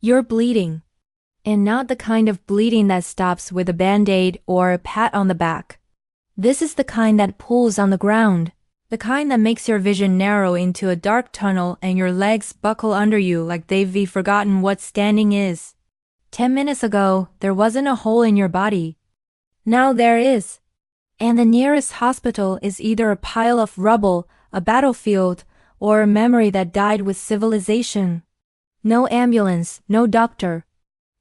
You're bleeding. And not the kind of bleeding that stops with a band-aid or a pat on the back. This is the kind that pulls on the ground. The kind that makes your vision narrow into a dark tunnel and your legs buckle under you like they've forgotten what standing is. 10 minutes ago, there wasn't a hole in your body. Now there is. And the nearest hospital is either a pile of rubble, a battlefield, or a memory that died with civilization. No ambulance, no doctor.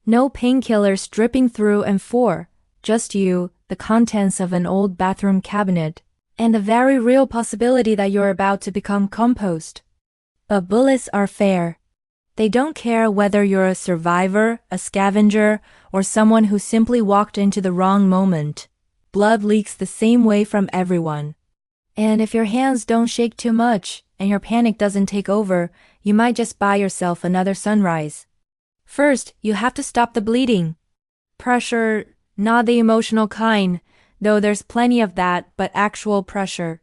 No painkillers dripping through and for, just you, the contents of an old bathroom cabinet, and the very real possibility that you're about to become compost. But bullets are fair. They don't care whether you're a survivor, a scavenger, or someone who simply walked into the wrong moment. Blood leaks the same way from everyone. And if your hands don't shake too much, and your panic doesn't take over, you might just buy yourself another sunrise. First, you have to stop the bleeding. Pressure, not the emotional kind, though there's plenty of that, but actual pressure.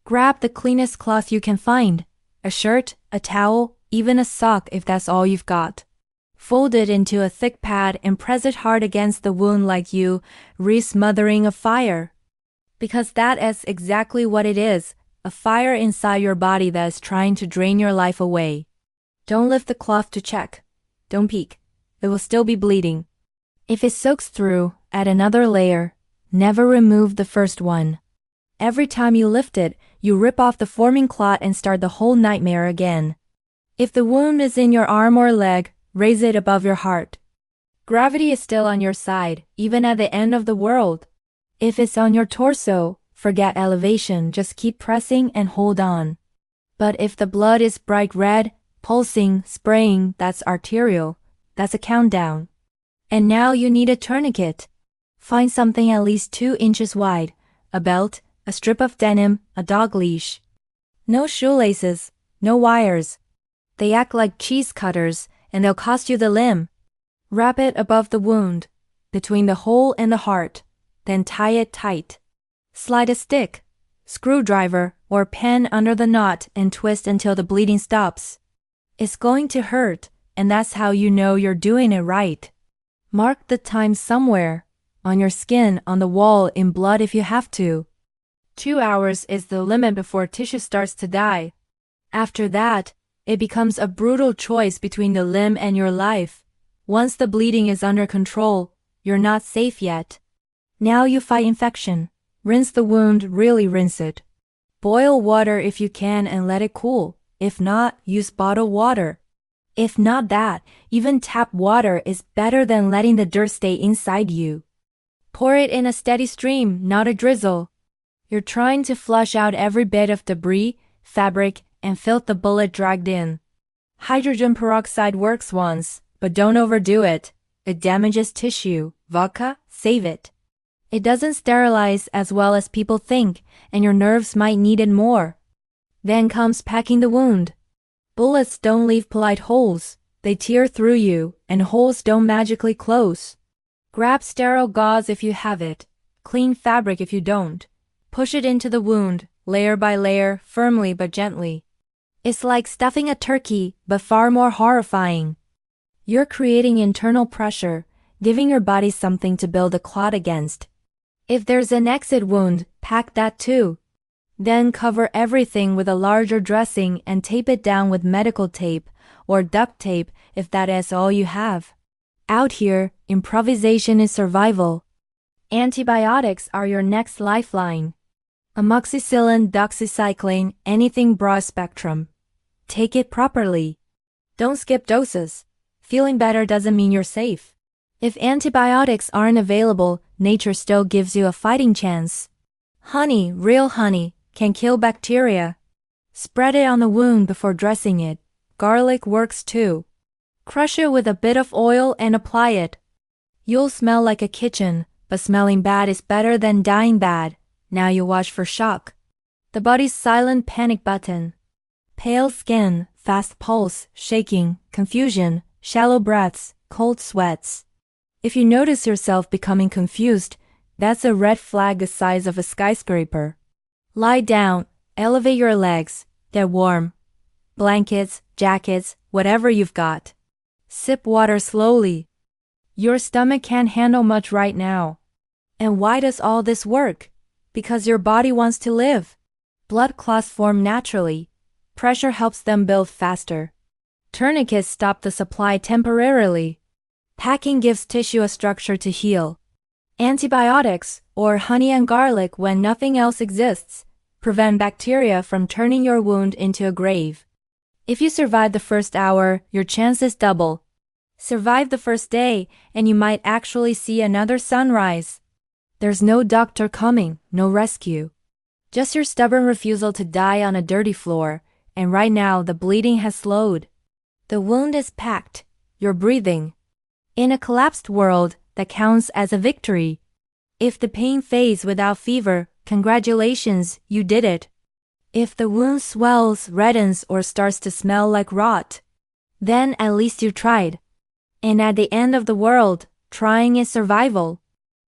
Grab the cleanest cloth you can find, a shirt, a towel, even a sock if that's all you've got. Fold it into a thick pad and press it hard against the wound like you re-smothering a fire. Because that is exactly what it is, a fire inside your body that is trying to drain your life away. Don't lift the cloth to check. Don't peek. It will still be bleeding. If it soaks through, add another layer. Never remove the first one. Every time you lift it, you rip off the forming clot and start the whole nightmare again. If the wound is in your arm or leg, raise it above your heart. Gravity is still on your side, even at the end of the world. If it's on your torso, forget elevation, just keep pressing and hold on. But if the blood is bright red, pulsing, spraying, that's arterial. That's a countdown. And now you need a tourniquet. Find something at least 2 inches wide, a belt, a strip of denim, a dog leash. No shoelaces, no wires. They act like cheese cutters, and they'll cost you the limb. Wrap it above the wound, between the hole and the heart, then tie it tight. Slide a stick, screwdriver, or pen under the knot and twist until the bleeding stops. It's going to hurt, and that's how you know you're doing it right. Mark the time somewhere, on your skin, on the wall, in blood if you have to. 2 hours is the limit before tissue starts to die. After that, it becomes a brutal choice between the limb and your life. Once the bleeding is under control, you're not safe yet. Now you fight infection. Rinse the wound, really rinse it. Boil water if you can and let it cool. If not, use bottled water. If not that, even tap water is better than letting the dirt stay inside you. Pour it in a steady stream, not a drizzle. You're trying to flush out every bit of debris, fabric, and filth the bullet dragged in. Hydrogen peroxide works once, but don't overdo it. It damages tissue. Vodka, save it. It doesn't sterilize as well as people think, and your nerves might need it more. Then comes packing the wound. Bullets don't leave polite holes. They tear through you, and holes don't magically close. Grab sterile gauze if you have it. Clean fabric if you don't. Push it into the wound, layer by layer, firmly but gently. It's like stuffing a turkey, but far more horrifying. You're creating internal pressure, giving your body something to build a clot against. If there's an exit wound, pack that too. Then cover everything with a larger dressing and tape it down with medical tape or duct tape if that is all you have. Out here, improvisation is survival. Antibiotics are your next lifeline. Amoxicillin, doxycycline, anything broad spectrum. Take it properly. Don't skip doses. Feeling better doesn't mean you're safe. If antibiotics aren't available, nature still gives you a fighting chance. Honey, real honey, can kill bacteria. Spread it on the wound before dressing it. Garlic works too. Crush it with a bit of oil and apply it. You'll smell like a kitchen, but smelling bad is better than dying bad. Now you watch for shock. The body's silent panic button. Pale skin, fast pulse, shaking, confusion, shallow breaths, cold sweats. If you notice yourself becoming confused, that's a red flag the size of a skyscraper. Lie down, elevate your legs, get warm. Blankets, jackets, whatever you've got. Sip water slowly. Your stomach can't handle much right now. And why does all this work? Because your body wants to live. Blood clots form naturally. Pressure helps them build faster. Tourniquets stop the supply temporarily. Packing gives tissue a structure to heal. Antibiotics, or honey and garlic when nothing else exists, prevent bacteria from turning your wound into a grave. If you survive the first hour, your chances double. Survive the first day, and you might actually see another sunrise. There's no doctor coming, no rescue. Just your stubborn refusal to die on a dirty floor, and right now the bleeding has slowed. The wound is packed. You're breathing. In a collapsed world, that counts as a victory. If the pain fades without fever, congratulations, you did it. If the wound swells, reddens, or starts to smell like rot, then at least you tried. And at the end of the world, trying is survival.